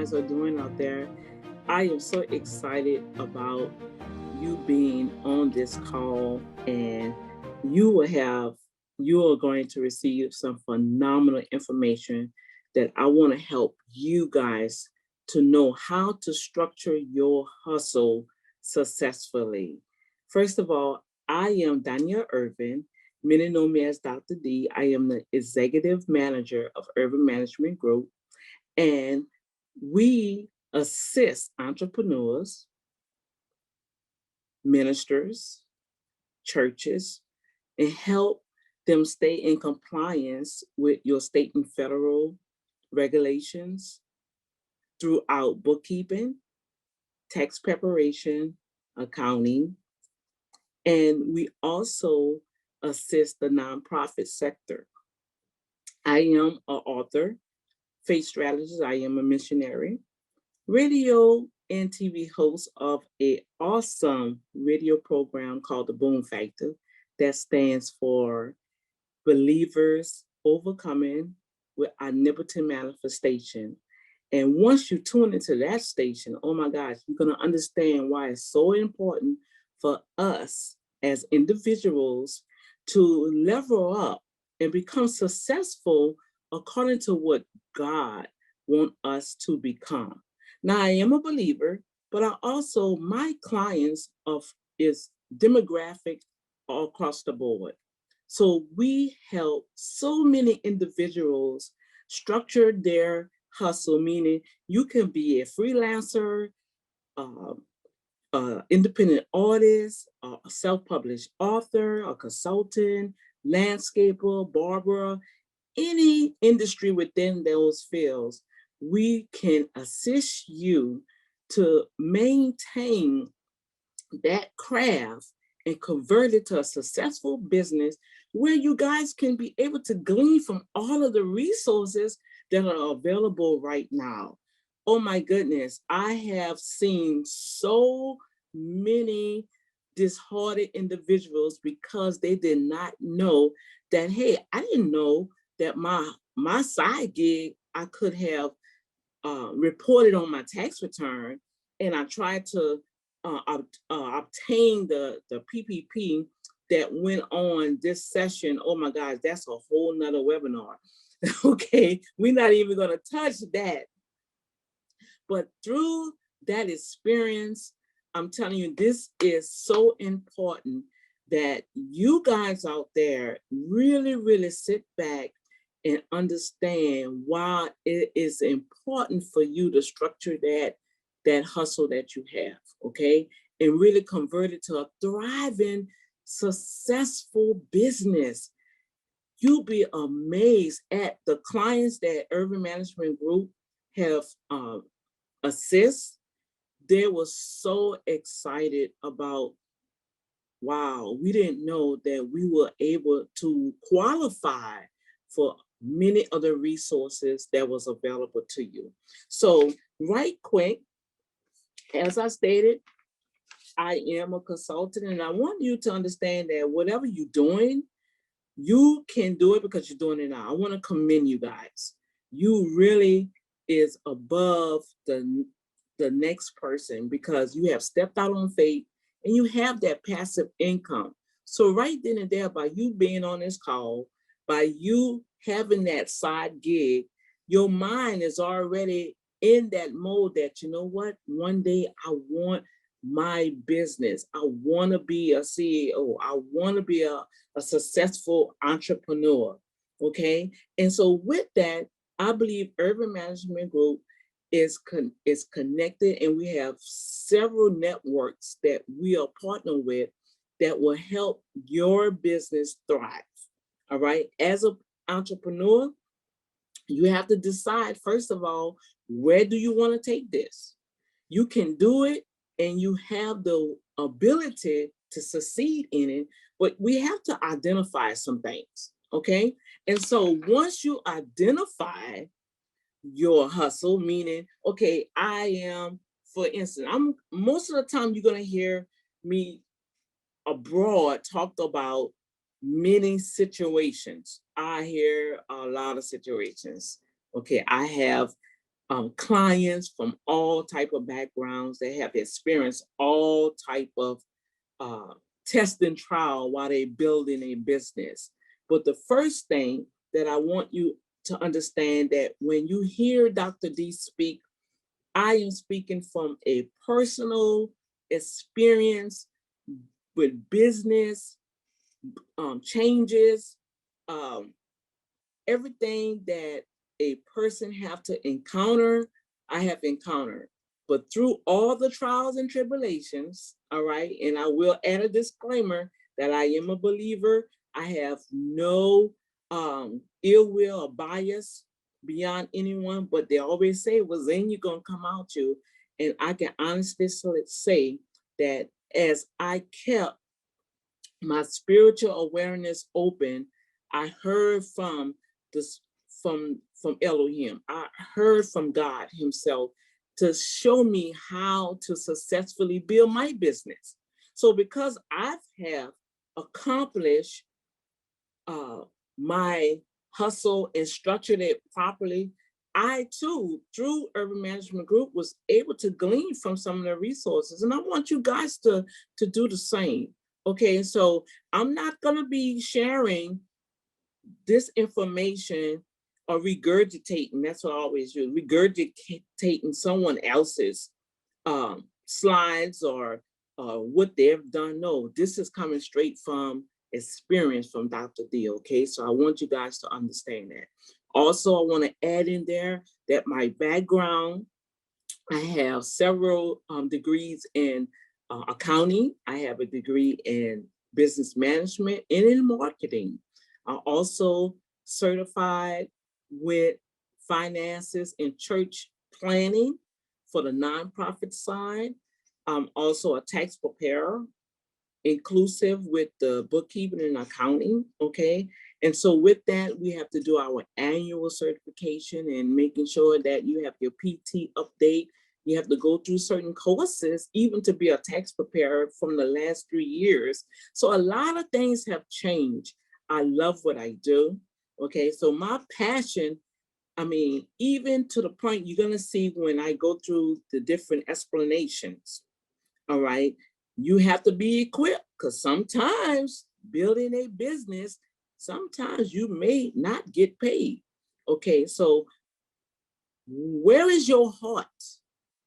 guys are doing out there. I am so excited about you being on this call, and you are going to receive some phenomenal information that I want to help you guys to know how to structure your hustle successfully. First of all, I am Doniel Ervin. Many know me as Dr. D. I am the executive manager of Ervin Management Group, and we assist entrepreneurs, ministers, churches, and help them stay in compliance with your state and federal regulations throughout bookkeeping, tax preparation, accounting, and we also assist the nonprofit sector. I am an author, faith strategist, I am a missionary, radio and TV host of an awesome radio program called The Boom Factor that stands for Believers Overcoming with Omnipotent Manifestation. And once you tune into that station, oh my gosh, you're going to understand why it's so important for us as individuals to level up and become successful according to what God wants us to become. Now, I am a believer, but my clients is demographic all across the board. So we help so many individuals structure their hustle, meaning you can be a freelancer, independent artist, a self-published author, a consultant, landscaper, barber, any industry within those fields. We can assist you to maintain that craft and convert it to a successful business where you guys can be able to glean from all of the resources that are available right now. Oh my goodness, I have seen so many disheartened individuals because they did not know that, hey, I didn't know that my side gig, I could have reported on my tax return, and I tried to obtain the PPP that went on this session. Oh my gosh, that's a whole nother webinar. Okay, we're not even going to touch that. But through that experience, I'm telling you, this is so important that you guys out there really, really sit back and understand why it is important for you to structure that hustle that you have, okay? And really convert it to a thriving, successful business. You'll be amazed at the clients that Ervin Management Group have assist. They were so excited about, wow, we didn't know that we were able to qualify for many other resources that was available to you. So right quick, as I stated, I am a consultant, and I want you to understand that whatever you're doing, you can do it because you're doing it now. I want to commend you guys. You really is above the next person because you have stepped out on faith and you have that passive income. So right then and there, by you being on this call, by you having that side gig, your mind is already in that mode that, you know what, one day I want my business. I want to be a CEO. I want to be a successful entrepreneur. Okay. And so with that, I believe Ervin Management Group is connected, and we have several networks that we are partnered with that will help your business thrive. All right. As an entrepreneur, you have to decide, first of all, where do you want to take this? You can do it and you have the ability to succeed in it, but we have to identify some things, okay? And so once you identify your hustle, meaning, okay, I am, for instance, most of the time you're gonna hear me abroad talked about many situations. I hear a lot of situations. Okay, I have clients from all type of backgrounds. They have experienced all type of test and trial while they're building a business. But the first thing that I want you to understand, that when you hear Dr. D speak, I am speaking from a personal experience with business changes, everything that a person have to encounter, I have encountered. But through all the trials and tribulations, all right, and I will add a disclaimer that I am a believer. I have no ill will or bias beyond anyone, but they always say, well, then you're gonna come out you. And I can honestly say that as I kept my spiritual awareness open, I heard from this from Elohim. I heard from God himself to show me how to successfully build my business. So because I have accomplished my hustle and structured it properly, I too, through Ervin Management Group, was able to glean from some of the resources. And I want you guys to do the same. Okay, so I'm not gonna be sharing this information or regurgitating. That's what I always do, regurgitating someone else's slides or what they've done. No, this is coming straight from experience from Dr. D, okay? So I want you guys to understand that. Also, I want to add in there that my background, I have several degrees in accounting. I have a degree in business management and in marketing. I'm also certified with finances and church planning for the nonprofit side. I'm also a tax preparer, inclusive with the bookkeeping and accounting, okay? And so with that, we have to do our annual certification and making sure that you have your PT update. You have to go through certain courses, even to be a tax preparer from the last 3 years. So a lot of things have changed. I love what I do, okay? So my passion, I mean, even to the point you're gonna see when I go through the different explanations, all right? You have to be equipped, because sometimes building a business, sometimes you may not get paid. Okay, so where is your heart?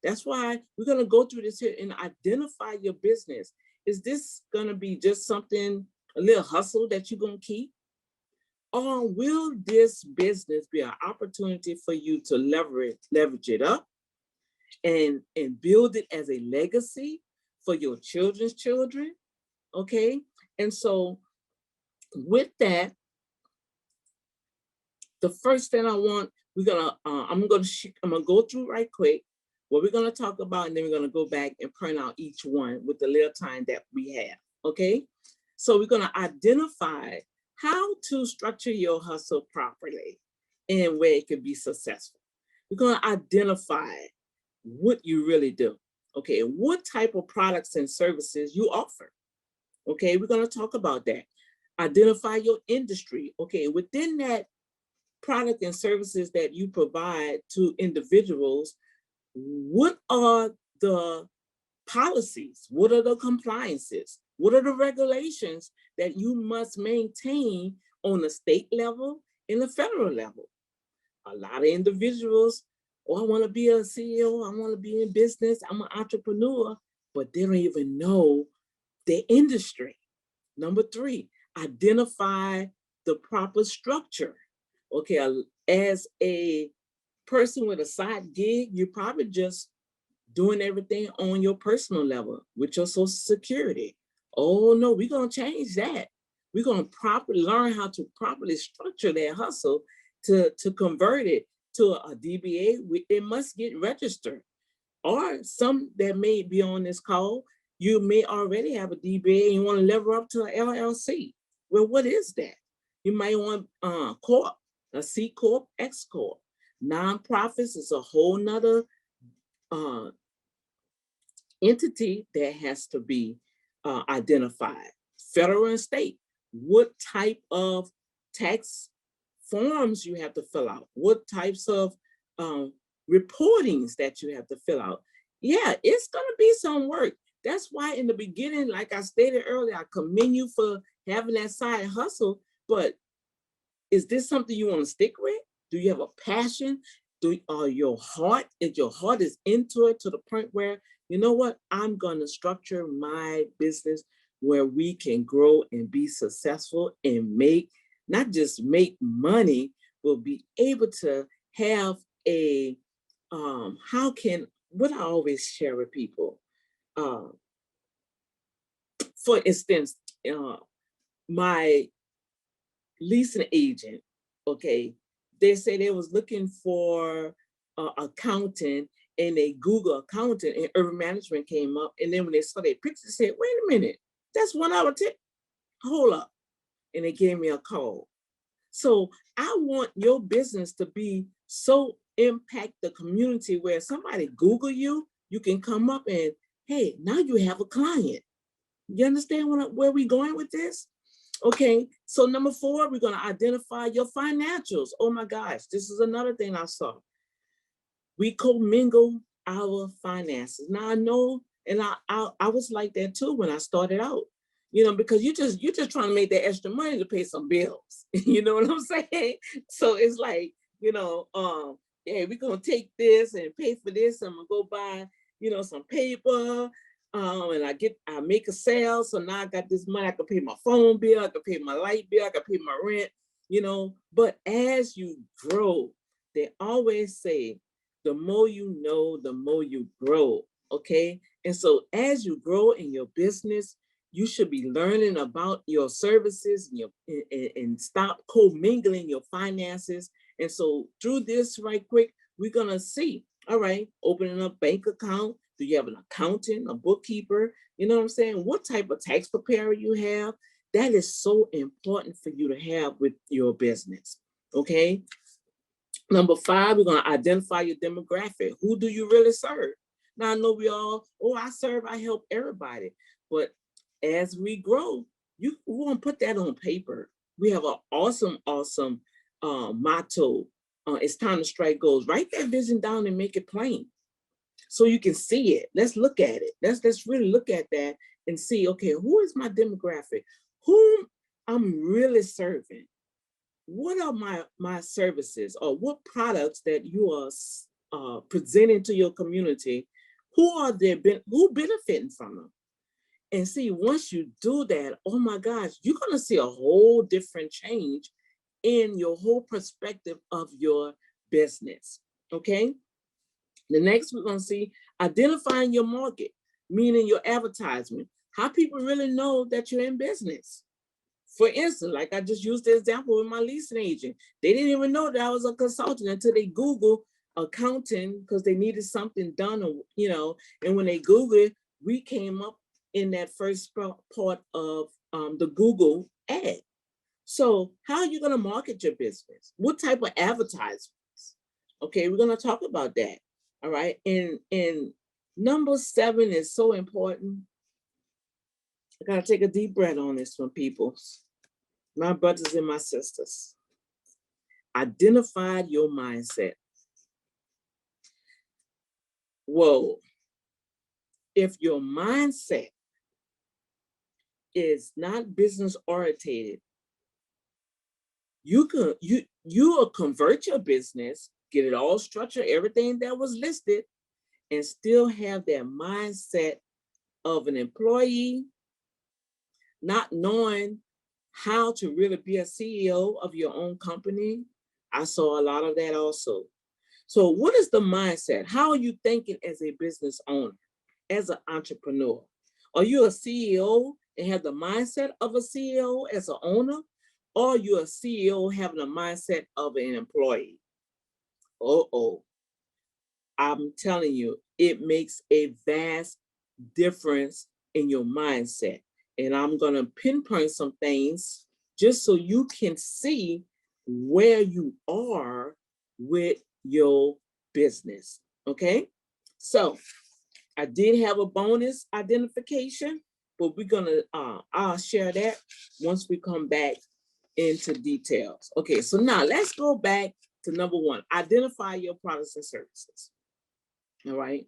That's why we're gonna go through this here and identify your business. Is this gonna be just something, a little hustle that you're gonna keep? Or will this business be an opportunity for you to leverage it up and build it as a legacy for your children's children, okay? And so with that, the first thing I want, I'm gonna go through right quick what we're gonna talk about, and then we're gonna go back and print out each one with the little time that we have, okay? So we're gonna identify how to structure your hustle properly and where it can be successful. We're gonna identify what you really do. Okay, what type of products and services you offer. Okay, we're gonna talk about that. Identify your industry. Okay, within that product and services that you provide to individuals, what are the policies? What are the compliances? What are the regulations that you must maintain on the state level and the federal level? A lot of individuals, oh, I want to be a CEO, I want to be in business, I'm an entrepreneur, but they don't even know the industry. Number 3, identify the proper structure. Okay, as a person with a side gig, you're probably just doing everything on your personal level with your Social Security. Oh no, we're gonna change that. We're gonna properly learn how to properly structure that hustle to convert it to a DBA. It must get registered. Or some that may be on this call, you may already have a DBA and you want to level up to an LLC. Well, what is that? You might want Corp, a C Corp, X Corp. Nonprofits is a whole nother entity that has to be identified. Federal and state, what type of tax forms you have to fill out, what types of reportings that you have to fill out. Yeah, it's going to be some work. That's why in the beginning, like I stated earlier, I commend you for having that side hustle. But is this something you want to stick with? Do you have a passion? Is your heart is into it to the point where, you know what, I'm going to structure my business where we can grow and be successful and make, not just make money, but be able to have a, what I always share with people, for instance, my leasing agent, okay, they say they was looking for accountant, and they Google accountant, and Ervin management came up, and then when they saw their picture, they said, wait a minute, that's 1 hour tip. Hold up. And they gave me a call. So I want your business to be so impact the community where somebody Google you, you can come up and, hey, now you have a client. You understand where we're going with this? Okay, so number 4, we're going to identify your financials. Oh my gosh, this is another thing I saw. We commingle our finances. Now I know, and I was like that too when I started out, you know, because you're just trying to make that extra money to pay some bills. You know what I'm saying? So it's like, you know, yeah, we're gonna take this and pay for this. I'm gonna go buy, you know, some paper. And I make a sale. So now I got this money. I can pay my phone bill. I can pay my light bill. I can pay my rent, you know. But as you grow, they always say, the more you know, the more you grow. Okay. And so as you grow in your business, you should be learning about your services and stop commingling your finances. And so through this right quick, we're going to see, all right, opening a bank account. Do you have an accountant, a bookkeeper? You know what I'm saying? What type of tax preparer you have? That is so important for you to have with your business. Okay. Number 5, we're going to identify your demographic. Who do you really serve? Now, I know we all, I help everybody. But as we grow, we want to put that on paper. We have an awesome motto. It's time to strike goals. Write that vision down and make it plain so you can see it. Let's look at it. Let's really look at that and see, okay, who is my demographic? Whom I'm really serving? What are my services, or what products that you are presenting to your community? Who benefiting from them? And see, once you do that, oh my gosh, you're gonna see a whole different change in your whole perspective of your business. Okay. The next we're gonna see identifying your market, meaning your advertisement. How people really know that you're in business. For instance, like I just used the example with my leasing agent. They didn't even know that I was a consultant until they Googled accounting because they needed something done, you know, and when they Googled it, we came up in that first part of the Google ad. So how are you going to market your business? What type of advertisements? Okay, we're going to talk about that. All right. And number 7 is so important. I got to take a deep breath on this one, people. My brothers and my sisters. Identify your mindset. Whoa. If your mindset is not business oriented, you'll convert your business, get it all structured, everything that was listed, and still have that mindset of an employee, not knowing how to really be a CEO of your own company. I saw a lot of that also. So what is the mindset? How are you thinking as a business owner, as an entrepreneur? Are you a CEO and have the mindset of a CEO as an owner? Or are you a CEO having a mindset of an employee? I'm telling you, it makes a vast difference in your mindset. And I'm going to pinpoint some things just so you can see where you are with your business. Okay. So I did have a bonus identification, but we're going to, I'll share that once we come back into details. Okay. So now let's go back to number one, identify your products and services. All right.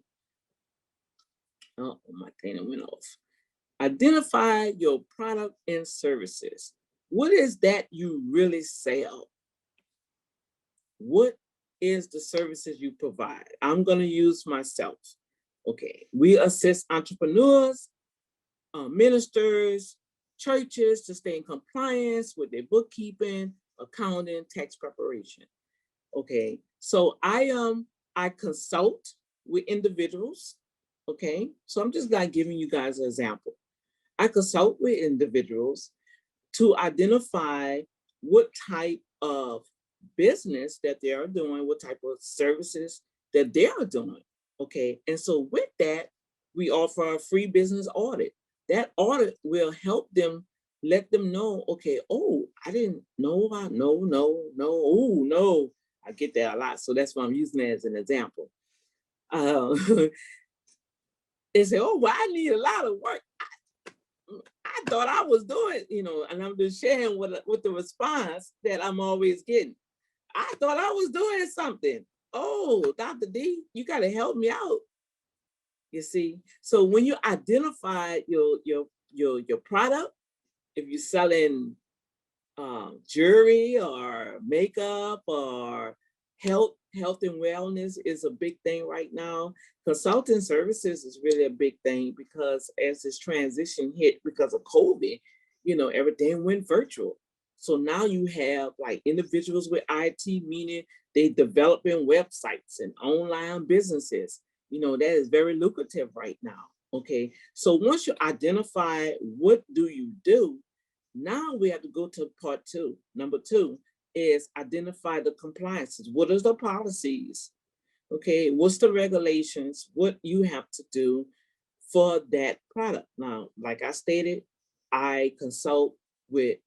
Oh, my thing went off. Identify your product and services. What is that you really sell? What is the services you provide? I'm going to use myself. Okay, we assist entrepreneurs, ministers, churches to stay in compliance with their bookkeeping, accounting, tax preparation. Okay, so I consult with individuals. Okay, so I'm just like giving you guys an example. I consult with individuals to identify what type of business that they are doing, what type of services that they are doing. Okay, and so with that, we offer a free business audit. That audit will help them, let them know, okay, oh, I didn't know about, oh, no. I get that a lot, so that's why I'm using that as an example. They say, oh, well, I need a lot of work. I thought I was doing, and I'm just sharing with the response that I'm always getting. I thought I was doing something. Oh, Dr. D, you got to help me out. You see, so when you identify your product, if you're selling jewelry or makeup or health and wellness is a big thing right now. Consulting services is really a big thing because as this transition hit because of COVID, everything went virtual. So now you have like individuals with IT, meaning they developing websites and online businesses. That is very lucrative right now. Okay, so once you identify what do you do, now we have to go to part two. Number two is identify the compliances. What are the policies? Okay, what's the regulations? What you have to do for that product? Now, like I stated, I consult with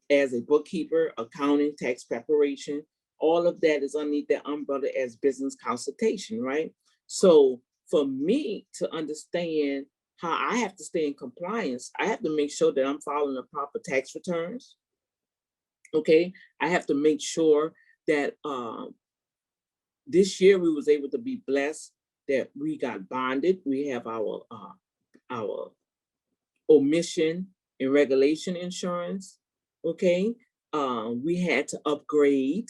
as a bookkeeper, accounting, tax preparation. All of that is underneath that umbrella as business consultation, right? So for me to understand how I have to stay in compliance, I have to make sure that I'm following the proper tax returns. Okay, I have to make sure that this year we was able to be blessed that we got bonded. We have our omission and regulation insurance. Okay, we had to upgrade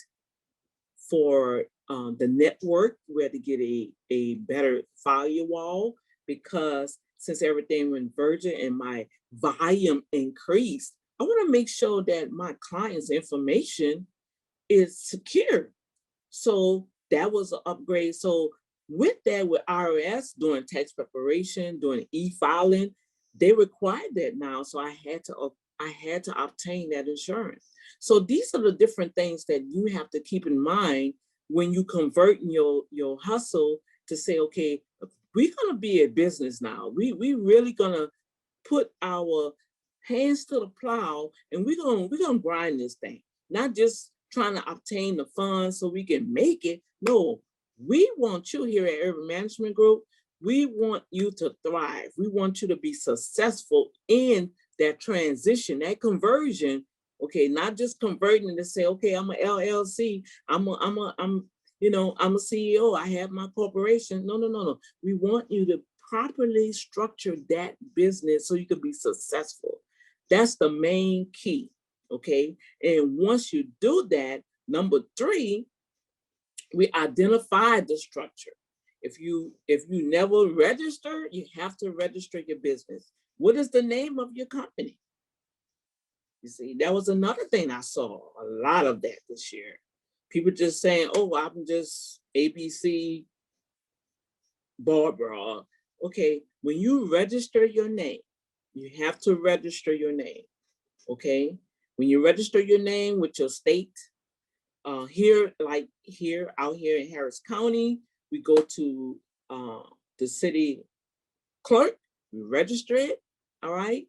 for the network. We had to get a better firewall because since everything went virgin and my volume increased, I want to make sure that my client's information is secure. So that was an upgrade. So with that, with IRS doing tax preparation, doing e-filing, they required that now. So I had to obtain that insurance. So these are the different things that you have to keep in mind when you convert your hustle to say, okay, we're gonna be a business now. We really gonna put our hands to the plow and we're gonna grind this thing, not just trying to obtain the funds so we can make it. No, we want you here at Ervin Management Group. We want you to thrive. We want you to be successful in that transition, that conversion. Okay, not just converting to say, okay, I'm an LLC. I'm a CEO. I have my corporation. No. We want you to properly structure that business so you can be successful. That's the main key. Okay, and once you do that, number three, we identify the structure. If you never register, you have to register your business. What is the name of your company? You see, that was another thing I saw a lot of that this year. People just saying, oh, I'm just ABC Barbara. Okay, when you register your name, you have to register your name. Okay, when you register your name with your state, out here in Harris County, we go to the city clerk, we register it, all right,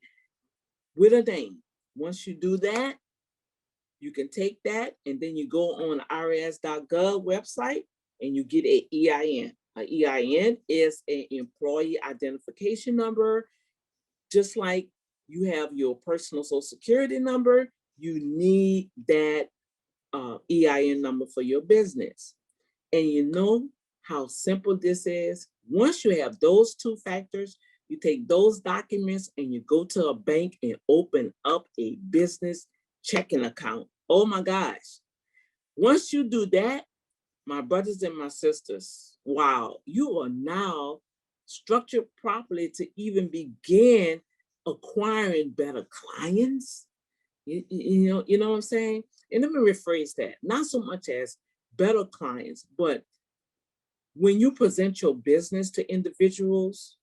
with a name. Once you do that, you can take that and then you go on the irs.gov website and you get an EIN. An EIN is an employee identification number. Just like you have your personal social security number, you need that EIN number for your business. And you know how simple this is? Once you have those two factors, you take those documents and you go to a bank and open up a business checking account. Oh my gosh. Once you do that, my brothers and my sisters, wow, you are now structured properly to even begin acquiring better clients. You know what I'm saying? And let me rephrase that. Not so much as better clients, but when you present your business to individuals,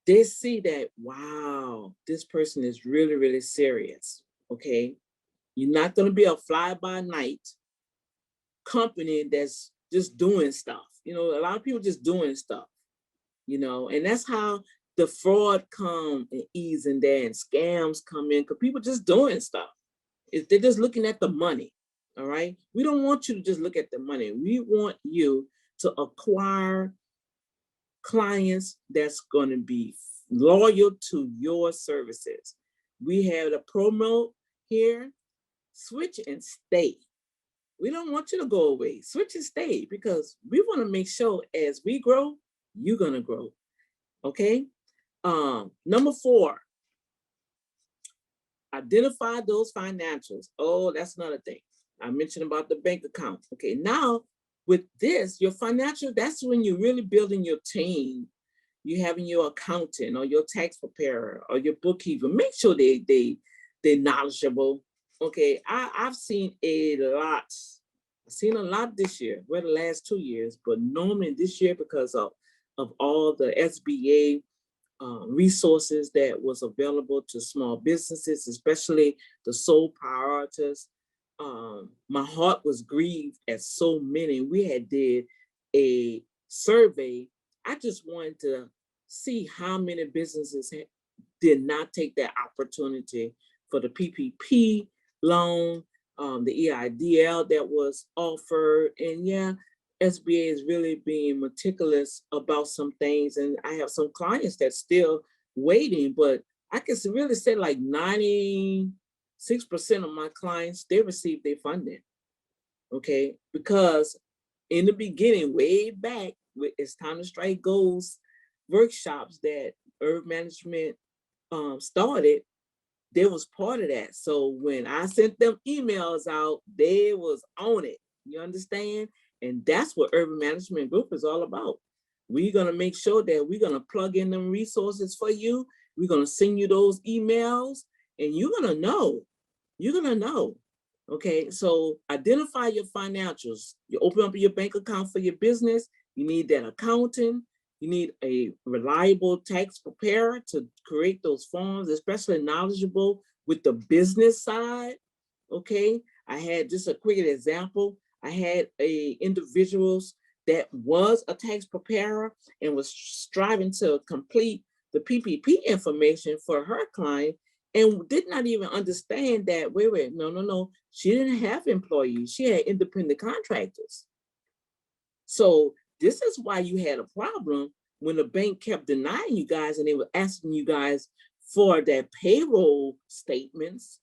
they see that, wow, this person is really, really serious, okay? You're not gonna be a fly-by-night company that's just doing stuff. You know, a lot of people just doing stuff, you know, and that's how the fraud come and ease in there and scams come in, because people just doing stuff. They're just looking at the money, all right? We don't want you to just look at the money. We want you to acquire clients that's going to be loyal to your services. We have the promo here, switch and stay. We don't want you to go away. Switch and stay, because we want to make sure as we grow, you're going to grow, okay? Number 4, identify those financials. Oh, that's another thing. I mentioned about the bank account. Okay, now with this, your financial, that's when you're really building your team. You having your accountant or your tax preparer or your bookkeeper. Make sure they're knowledgeable. Okay, I've seen a lot. I've seen a lot this year, well, the last 2 years, but normally this year, because of all the SBA resources that was available to small businesses, especially the sole proprietors. My heart was grieved at so many. We had did a survey. I just wanted to see how many businesses did not take that opportunity for the PPP loan, the EIDL that was offered. And yeah, SBA is really being meticulous about some things. And I have some clients that's still waiting, but I can really say like 96% of my clients, they received their funding, okay? Because in the beginning, way back, with It's Time to Strike Goals workshops that Ervin Management started, they was part of that. So when I sent them emails out, they was on it, you understand? And that's what Ervin Management Group is all about. We're gonna make sure that we're gonna plug in them resources for you. We're gonna send you those emails, and you're gonna know. You're gonna know. Okay, so identify your financials. You open up your bank account for your business. You need that accountant. You need a reliable tax preparer to create those forms, especially knowledgeable with the business side. Okay, I had just a quick example. I had a individuals that was a tax preparer and was striving to complete the PPP information for her client, and did not even understand that, wait, no. She didn't have employees. She had independent contractors. So this is why you had a problem when the bank kept denying you guys and they were asking you guys for their payroll statements.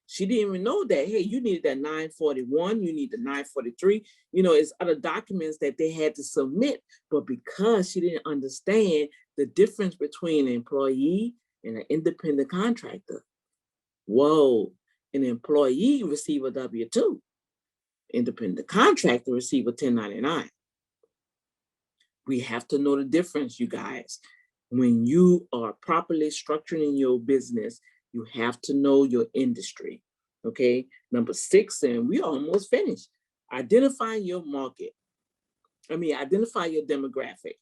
She didn't even know that, hey, you needed that 941, you need the 943, it's other documents that they had to submit. But because she didn't understand the difference between an employee and an independent contractor, whoa, an employee receive a W-2, independent contractor receive a 1099. We have to know the difference, you guys. When you are properly structuring your business, you have to know your industry, okay? Number 6, and we almost finished. Identify your market. Identify your demographic.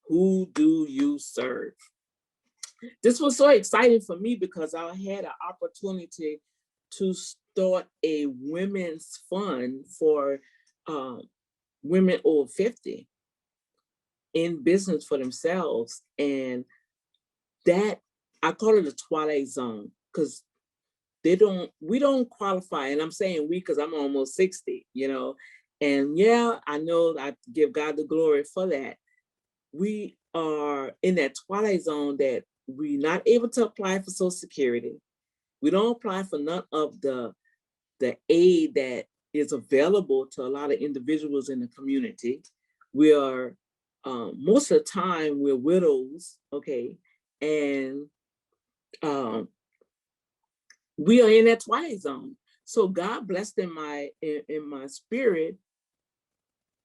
Who do you serve? This was so exciting for me because I had an opportunity to start a women's fund for women over 50 in business for themselves. And that, I call it a twilight zone, because we don't qualify. And I'm saying we, because I'm almost 60, and yeah, I know I give God the glory for that. We are in that twilight zone that we're not able to apply for Social Security. We don't apply for none of the the aid that is available to a lot of individuals in the community. We are, most of the time, we're widows, okay? And we are in that twilight zone. So God blessed in my spirit,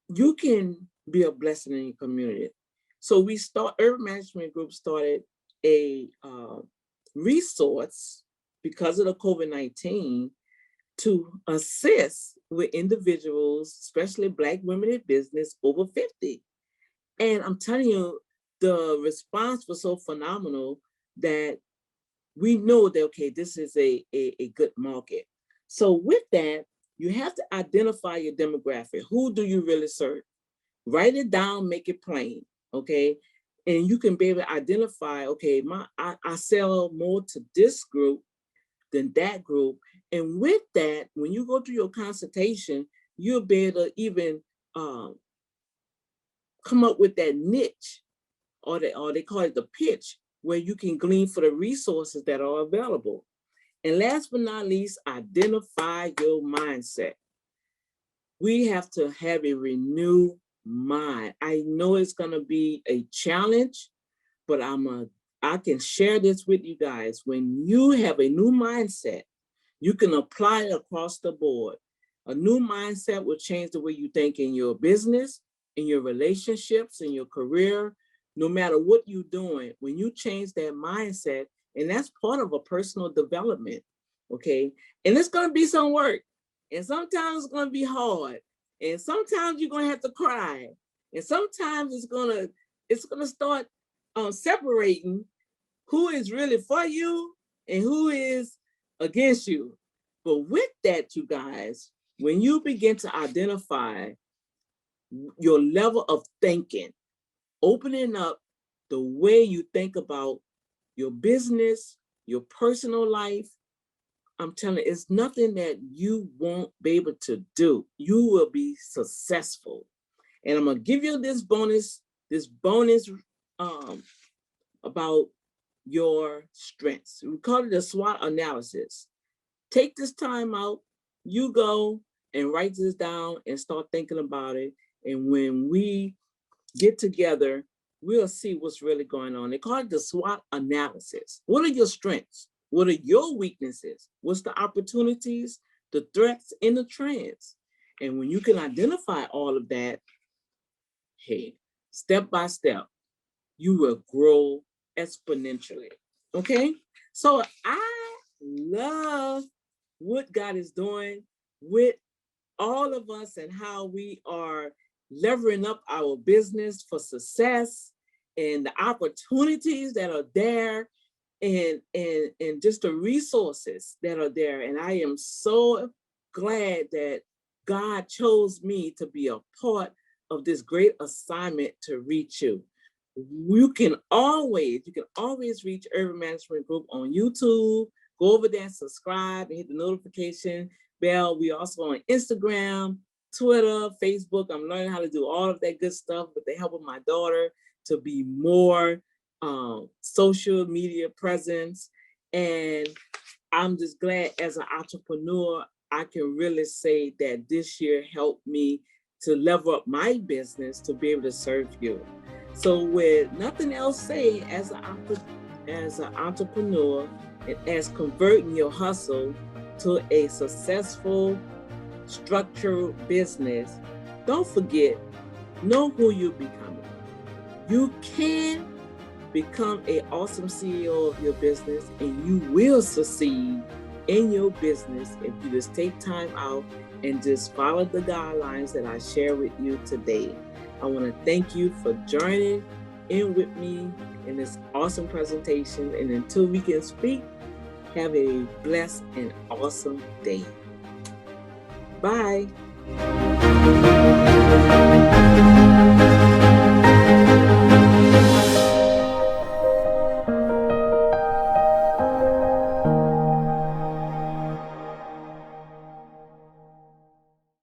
you can be a blessing in your community. So Ervin Management Group started a resource because of the COVID-19 to assist with individuals, especially Black women in business over 50. And I'm telling you, the response was so phenomenal that we know that, okay, this is a good market. So with that, you have to identify your demographic. Who do you really serve? Write it down, make it plain, okay? And you can be able to identify, okay, I sell more to this group than that group. And with that, when you go through your consultation, you'll be able to even come up with that niche, or they call it the pitch, where you can glean for the resources that are available. And last but not least, identify your mindset. We have to have a renewed mind. I know it's gonna be a challenge, but I can share this with you guys. When you have a new mindset, you can apply it across the board. A new mindset will change the way you think in your business, in your relationships, in your career, no matter what you're doing. When you change that mindset, and that's part of a personal development, okay? And it's gonna be some work, and sometimes it's gonna be hard, and sometimes you're gonna have to cry, and sometimes it's gonna start separating who is really for you and who is against you. But with that, you guys, when you begin to identify your level of thinking, opening up the way you think about your business, your personal life, I'm telling you, it's nothing that you won't be able to do. You will be successful. And I'm gonna give you this bonus about your strengths. We call it a SWOT analysis. Take this time out, you go and write this down and start thinking about it. And when we get together, we'll see what's really going on. They call it the SWOT analysis. What are your strengths? What are your weaknesses? What's the opportunities, the threats, and the trends? And when you can identify all of that, hey, step by step, you will grow exponentially, okay? So I love what God is doing with all of us and how we are levering up our business for success and the opportunities that are there and just the resources that are there. And I am so glad that God chose me to be a part of this great assignment to reach you. You can always reach Ervin Management Group on YouTube. Go over there and subscribe and hit the notification bell. We also on Instagram, Twitter, Facebook. I'm learning how to do all of that good stuff with the help of my daughter to be more social media presence. And I'm just glad as an entrepreneur, I can really say that this year helped me to level up my business to be able to serve you. So with nothing else say, as an entrepreneur, and as converting your hustle to a successful, structured business, don't forget, know who you're becoming. You can become an awesome CEO of your business, and you will succeed in your business if you just take time out and just follow the guidelines that I share with you today. I want to thank you for joining in with me in this awesome presentation. And until we can speak, have a blessed and awesome day. Bye.